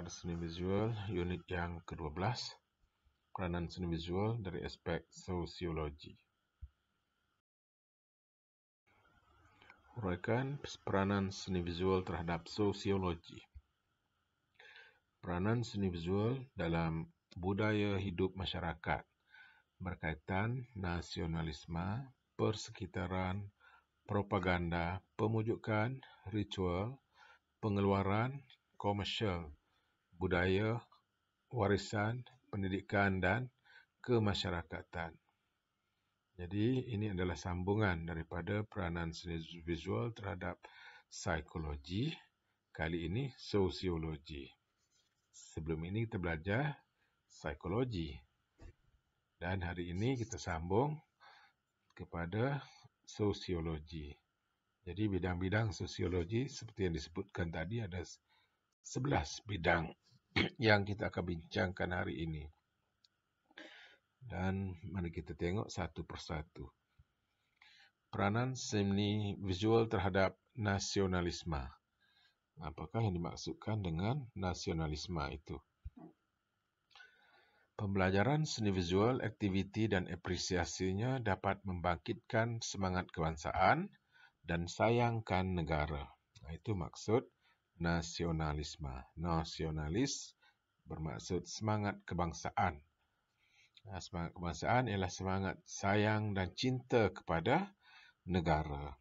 belajar seni visual unit yang ke-12, peranan seni visual dari aspek sosiologi. Uraikan peranan seni visual terhadap sosiologi. Peranan seni visual dalam budaya hidup masyarakat berkaitan nasionalisme, persekitaran, propaganda, pemujukan, ritual, pengeluaran, komersial, budaya, warisan, pendidikan dan kemasyarakatan. Jadi ini adalah sambungan daripada peranan seni visual terhadap psikologi, kali ini sosiologi. Sebelum ini kita belajar psikologi dan hari ini kita sambung kepada sosiologi. Jadi bidang-bidang sosiologi seperti yang disebutkan tadi ada 11 bidang yang kita akan bincangkan hari ini. Dan mari kita tengok satu persatu. Peranan seni visual terhadap nasionalisme. Apakah yang dimaksudkan dengan nasionalisme itu? Pembelajaran seni visual, aktiviti dan apresiasinya dapat membangkitkan semangat kebangsaan dan sayangkan negara. Itu maksud nasionalisme. Nasionalis bermaksud semangat kebangsaan. Semangat kebangsaan ialah semangat sayang dan cinta kepada negara.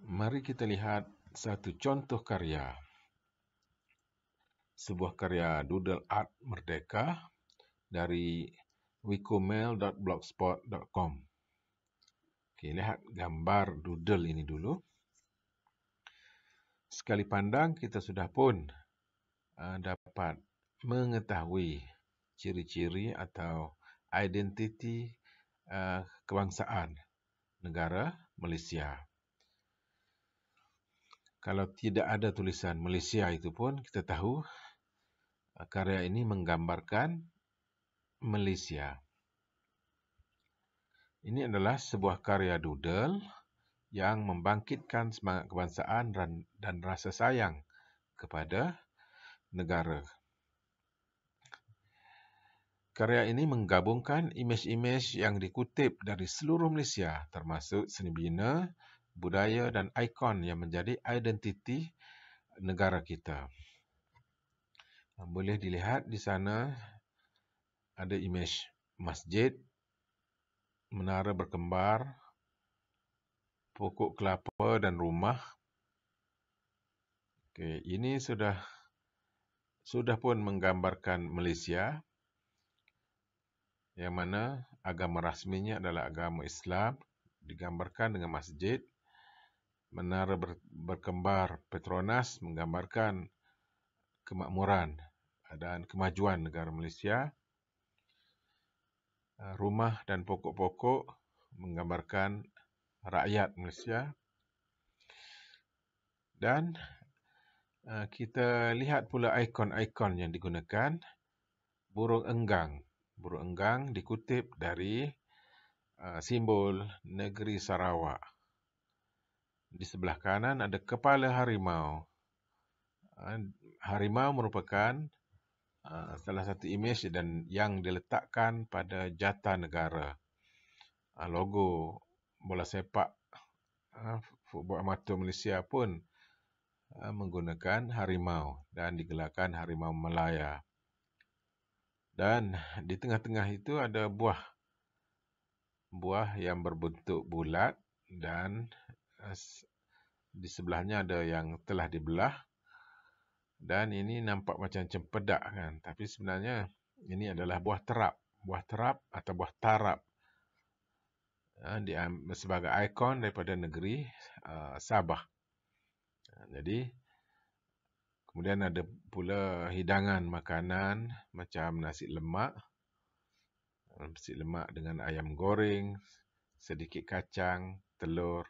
Mari kita lihat satu contoh karya. Sebuah karya doodle art merdeka dari wikomail.blogspot.com. Okey, lihat gambar doodle ini dulu. Sekali pandang kita sudah pun dapat mengetahui ciri-ciri atau identiti kebangsaan negara Malaysia. Kalau tidak ada tulisan Malaysia itu pun kita tahu karya ini menggambarkan Malaysia. Ini adalah sebuah karya doodle yang membangkitkan semangat kebangsaan dan rasa sayang kepada negara. Karya ini menggabungkan imej-imej yang dikutip dari seluruh Malaysia termasuk seni bina, budaya dan ikon yang menjadi identiti negara kita. Boleh dilihat di sana ada imej masjid, menara berkembar, pokok kelapa dan rumah. Okey, ini sudah pun menggambarkan Malaysia yang mana agama rasminya adalah agama Islam, digambarkan dengan masjid. Menara berkembar Petronas menggambarkan kemakmuran dan kemajuan negara Malaysia. Rumah dan pokok-pokok menggambarkan rakyat Malaysia. Dan kita lihat pula ikon-ikon yang digunakan. Burung enggang. Burung enggang dikutip dari simbol negeri Sarawak. Di sebelah kanan ada kepala harimau. Harimau merupakan salah satu imej dan yang diletakkan pada jata negara. Logo bola sepak Football Amatur Malaysia pun menggunakan harimau dan digelarkan Harimau Malaya. Dan di tengah-tengah itu ada buah yang berbentuk bulat dan di sebelahnya ada yang telah dibelah. Dan ini nampak macam cempedak kan, tapi sebenarnya ini adalah buah terap atau buah tarap. Sebagai ikon daripada negeri Sabah. Jadi kemudian ada pula hidangan makanan macam nasi lemak dengan ayam goreng, sedikit kacang, telur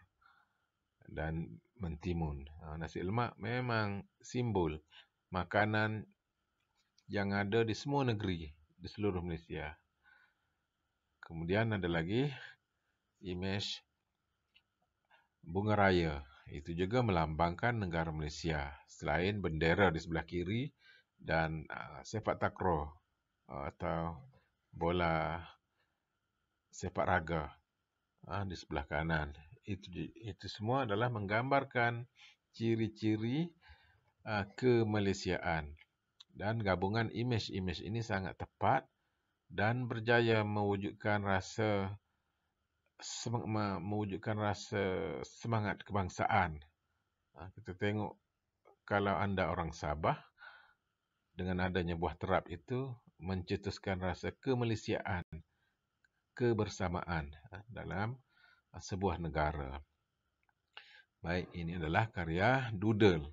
dan mentimun. Nasi lemak memang simbol makanan yang ada di semua negeri di seluruh Malaysia. Kemudian ada lagi imej bunga raya. Itu juga melambangkan negara Malaysia. Selain bendera di sebelah kiri dan sepak takraw atau bola sepak raga di sebelah kanan. Itu semua adalah menggambarkan ciri-ciri kemalaysiaan. Dan gabungan imej-imej ini sangat tepat dan berjaya mewujudkan rasa semangat kebangsaan. Kita tengok kalau anda orang Sabah, dengan adanya buah terap itu mencetuskan rasa kemalaysiaan, kebersamaan dalam sebuah negara. Baik, ini adalah karya Doodle.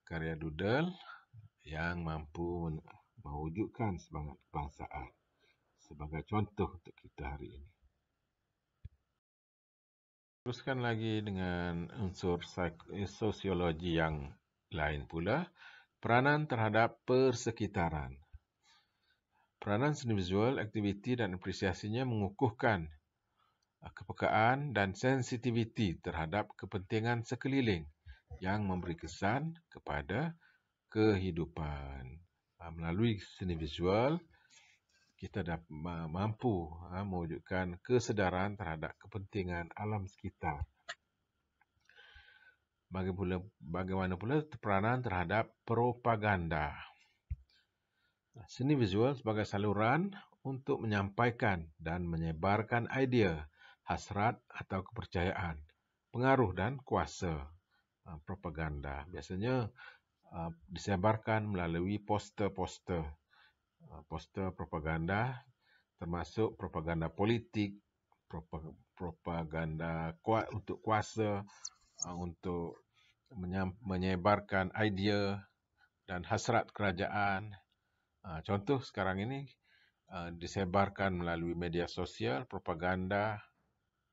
Karya Doodle yang mampu mewujudkan semangat kebangsaan sebagai contoh untuk kita hari ini. Teruskan lagi dengan unsur sosiologi yang lain pula, peranan terhadap persekitaran. Peranan seni visual, aktiviti dan apresiasinya mengukuhkan kepekaan dan sensitiviti terhadap kepentingan sekeliling yang memberi kesan kepada kehidupan. Melalui seni visual, kita mampu mewujudkan kesedaran terhadap kepentingan alam sekitar. Bagaimana pula peranan terhadap propaganda. Seni visual sebagai saluran untuk menyampaikan dan menyebarkan idea, hasrat atau kepercayaan, pengaruh dan kuasa. Propaganda biasanya disebarkan melalui poster-poster. Poster propaganda termasuk propaganda politik, propaganda untuk kuasa, untuk menyebarkan idea dan hasrat kerajaan. Contoh sekarang ini disebarkan melalui media sosial, propaganda,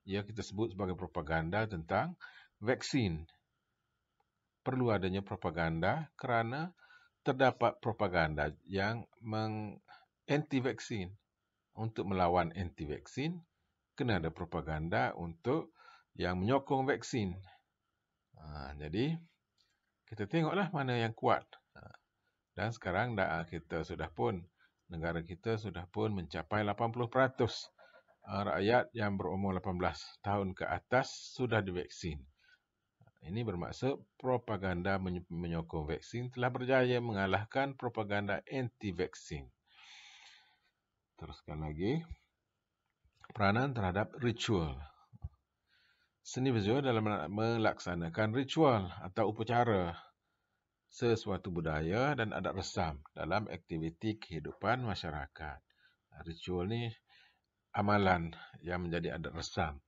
kita sebut sebagai propaganda tentang vaksin. Perlu adanya propaganda kerana terdapat propaganda yang anti-vaksin. Untuk melawan anti-vaksin, kena ada propaganda untuk yang menyokong vaksin. Jadi, kita tengoklah mana yang kuat. Dan sekarang negara kita sudah pun mencapai 80% rakyat yang berumur 18 tahun ke atas sudah divaksin. Ini bermaksud propaganda menyokong vaksin telah berjaya mengalahkan propaganda anti-vaksin. Teruskan lagi. Peranan terhadap ritual. Seni visual dalam melaksanakan ritual atau upacara sesuatu budaya dan adat resam dalam aktiviti kehidupan masyarakat. Ritual ni amalan yang menjadi adat resam.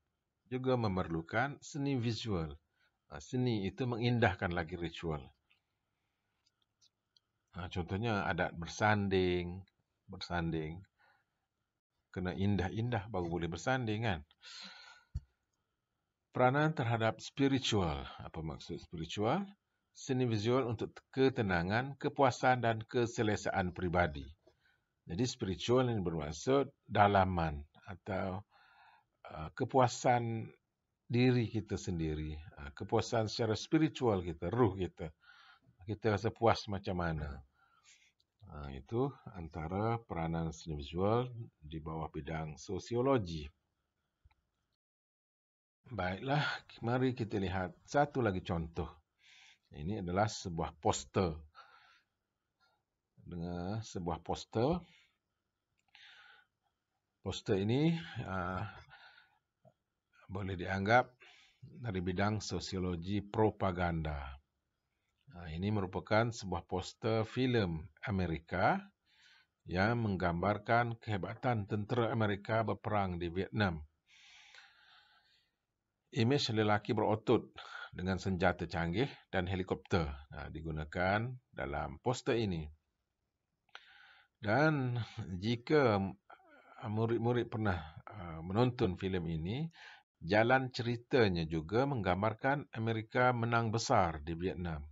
Juga memerlukan seni visual. Seni itu mengindahkan lagi ritual. Contohnya adat bersanding. Kena indah-indah baru boleh bersanding kan. Peranan terhadap spiritual. Apa maksud spiritual? Seni visual untuk ketenangan, kepuasan dan keselesaan peribadi. Jadi spiritual ini bermaksud dalaman atau kepuasan diri kita sendiri. Kepuasan secara spiritual kita, ruh kita. Kita rasa puas macam mana. Itu antara peranan seni visual di bawah bidang sosiologi. Baiklah, mari kita lihat satu lagi contoh. Ini adalah sebuah poster. Dengan sebuah poster. Poster ini boleh dianggap dari bidang sosiologi propaganda. Ini merupakan sebuah poster filem Amerika yang menggambarkan kehebatan tentera Amerika berperang di Vietnam. Imej lelaki berotot dengan senjata canggih dan helikopter digunakan dalam poster ini. Dan jika murid-murid pernah menonton filem ini, jalan ceritanya juga menggambarkan Amerika menang besar di Vietnam.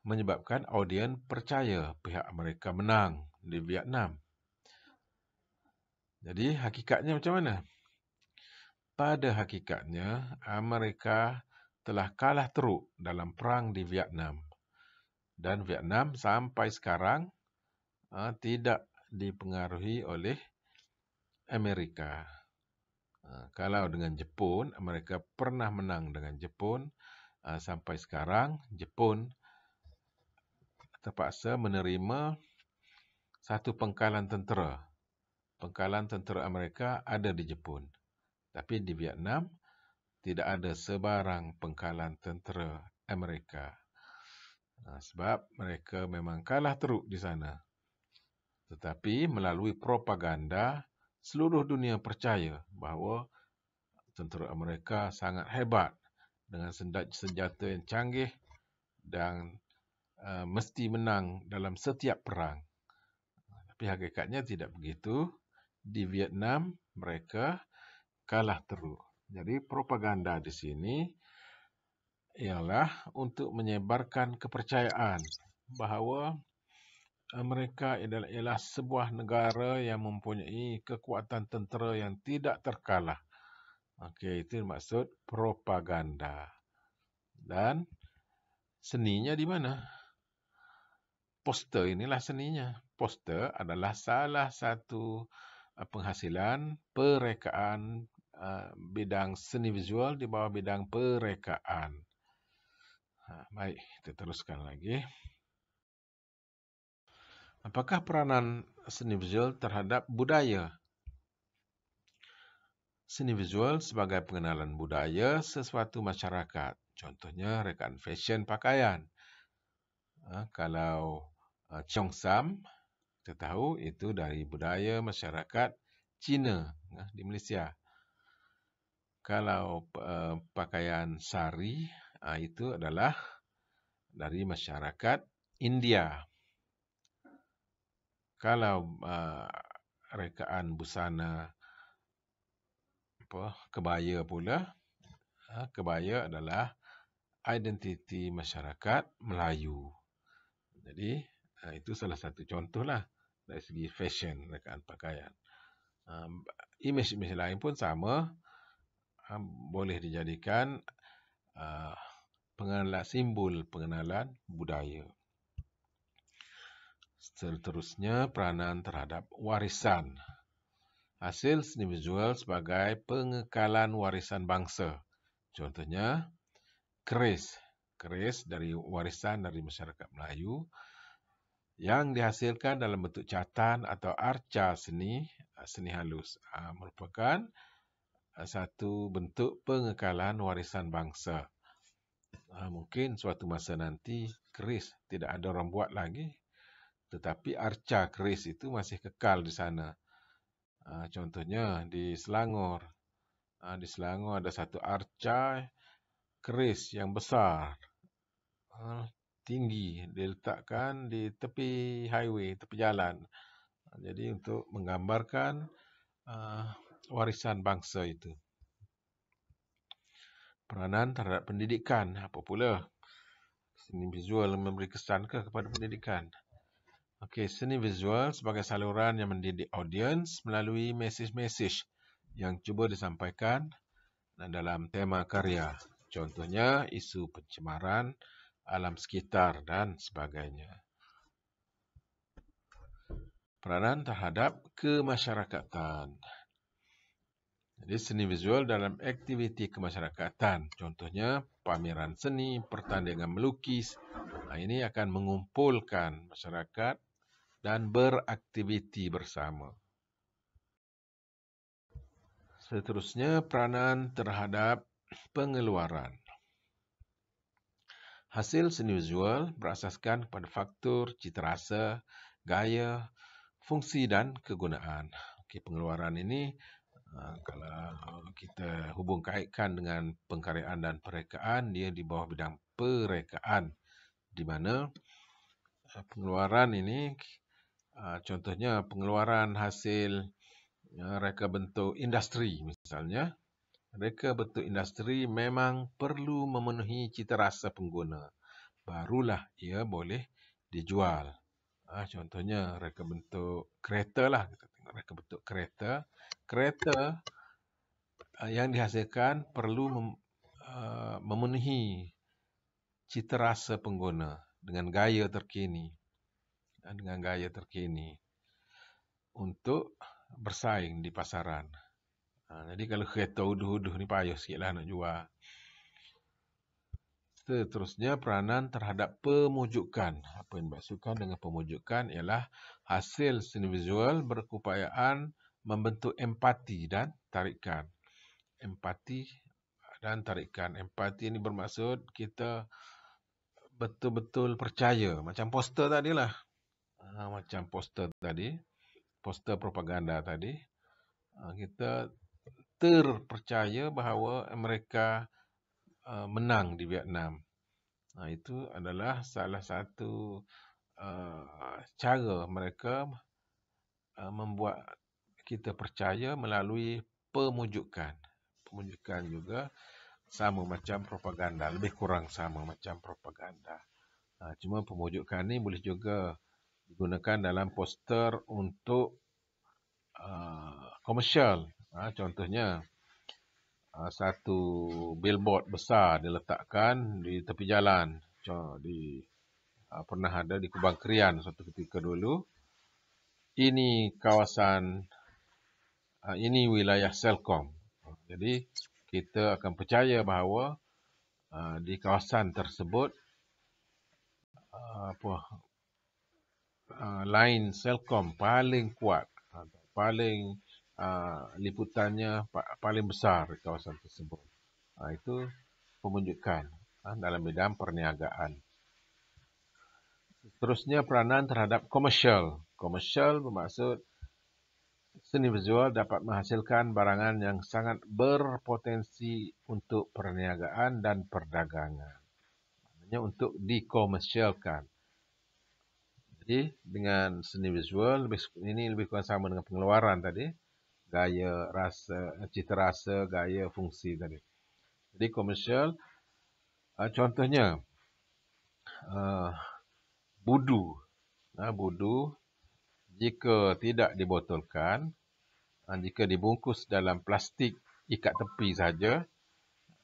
Menyebabkan audien percaya pihak Amerika menang di Vietnam. Jadi hakikatnya macam mana? pada hakikatnya Amerika telah kalah teruk dalam perang di Vietnam. Dan Vietnam sampai sekarang tidak dipengaruhi oleh Amerika. Kalau dengan Jepun, Amerika pernah menang dengan Jepun. Sampai sekarang, Jepun terpaksa menerima satu pangkalan tentera. Pangkalan tentera Amerika ada di Jepun. Tapi di Vietnam, tidak ada sebarang pangkalan tentera Amerika. Sebab mereka memang kalah teruk di sana. Tetapi melalui propaganda, seluruh dunia percaya bahawa tentera Amerika sangat hebat dengan senjata yang canggih dan mesti menang dalam setiap perang. Tapi hakikatnya tidak begitu. Di Vietnam, mereka kalah teruk. Jadi propaganda di sini ialah untuk menyebarkan kepercayaan bahawa mereka ialah sebuah negara yang mempunyai kekuatan tentera yang tidak terkalah. Okey, itu maksud propaganda. Dan seninya di mana? Poster inilah seninya. Poster adalah salah satu penghasilan perekaan bidang seni visual di bawah bidang perekaan. Baik, kita teruskan lagi. Apakah peranan seni visual terhadap budaya? Seni visual sebagai pengenalan budaya sesuatu masyarakat. Contohnya rekaan fashion pakaian. Kalau Cheongsam, kita tahu itu dari budaya masyarakat Cina di Malaysia. Kalau pakaian sari, itu adalah dari masyarakat India. Kalau rekaan busana kebaya pula, kebaya adalah identiti masyarakat Melayu. Jadi, itu salah satu contohlah dari segi fashion, rekaan pakaian. Imej-imej lain pun sama, boleh dijadikan simbol pengenalan budaya. Seterusnya, peranan terhadap warisan. Hasil seni visual sebagai pengekalan warisan bangsa. Contohnya, keris. Keris dari warisan dari masyarakat Melayu yang dihasilkan dalam bentuk catan atau arca seni halus. Merupakan satu bentuk pengekalan warisan bangsa. Mungkin suatu masa nanti keris tidak ada orang buat lagi. Tetapi arca keris itu masih kekal di sana. Contohnya di Selangor. Di Selangor ada satu arca keris yang besar, tinggi, diletakkan di tepi highway, tepi jalan. Jadi untuk menggambarkan warisan bangsa itu. Peranan terhadap pendidikan. Apa pula? Seni visual memberi kesan kepada pendidikan. Okey, seni visual sebagai saluran yang mendidik audiens melalui mesej-mesej yang cuba disampaikan dalam tema karya. Contohnya, isu pencemaran alam sekitar dan sebagainya. Peranan terhadap kemasyarakatan. Jadi, seni visual dalam aktiviti kemasyarakatan. Contohnya, pameran seni, pertandingan melukis. Ini akan mengumpulkan masyarakat dan beraktiviti bersama. Seterusnya, peranan terhadap pengeluaran. Hasil seni visual berasaskan pada faktor citarasa, gaya, fungsi dan kegunaan. Pengeluaran ini kalau kita hubung kaitkan dengan pengkaryaan dan perekaan, dia di bawah bidang perekaan, di mana pengeluaran ini contohnya pengeluaran hasil reka bentuk industri misalnya. Reka bentuk industri memang perlu memenuhi citarasa pengguna. Barulah ia boleh dijual. Contohnya reka bentuk kereta lah. Kita tengok reka bentuk kereta. Kereta yang dihasilkan perlu memenuhi cita rasa pengguna dengan gaya terkini. Untuk bersaing di pasaran. Jadi kalau kereta uduh-uduh ni payah sikitlah nak jual. Seterusnya, peranan terhadap pemujukan. Apa yang dimaksudkan dengan pemujukan ialah hasil seni visual berkeupayaan membentuk empati dan tarikan. Empati dan tarikan. Empati ini bermaksud kita betul-betul percaya. Macam poster tadilah. Macam poster tadi. Poster propaganda tadi. Kita terpercaya bahawa mereka menang di Vietnam. Itu adalah salah satu cara mereka membuat kita percaya melalui pemujukan. Pemujukan juga sama macam propaganda, lebih kurang sama macam propaganda. Cuma pemujukan ni boleh juga digunakan dalam poster untuk komersial. Contohnya, satu billboard besar diletakkan di tepi jalan. Pernah ada di Kubang Krian suatu ketika dulu. Ini kawasan, ini wilayah Celcom. Jadi kita akan percaya bahawa di kawasan tersebut line Celcom paling kuat, paling liputannya paling besar di kawasan tersebut. Itu pemujukan dalam bidang perniagaan. Seterusnya, peranan terhadap komersial. Komersial bermaksud seni visual dapat menghasilkan barangan yang sangat berpotensi untuk perniagaan dan perdagangan. Maknanya untuk dikomersialkan. Jadi dengan seni visual, ini lebih kurang sama dengan pengeluaran tadi. Gaya, rasa, cita rasa, gaya, fungsi tadi. Jadi komersial, contohnya budu. Budu jika tidak dibotolkan, jika dibungkus dalam plastik ikat tepi saja,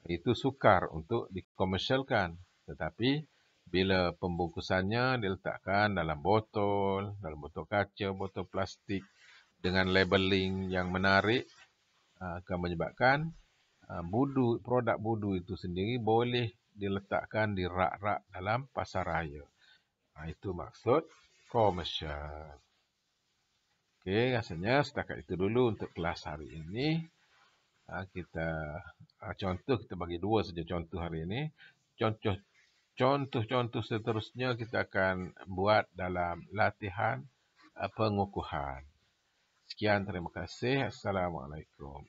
itu sukar untuk dikomersialkan. Tetapi bila pembungkusannya diletakkan dalam botol kaca, botol plastik dengan labeling yang menarik, akan menyebabkan produk budu itu sendiri boleh diletakkan di rak-rak dalam pasaraya. Itu maksud komersial. Okey, rasanya setakat itu dulu untuk kelas hari ini. Kita bagi dua saja contoh hari ini. Contoh-contoh seterusnya kita akan buat dalam latihan pengukuhan. Sekian, terima kasih. Assalamualaikum.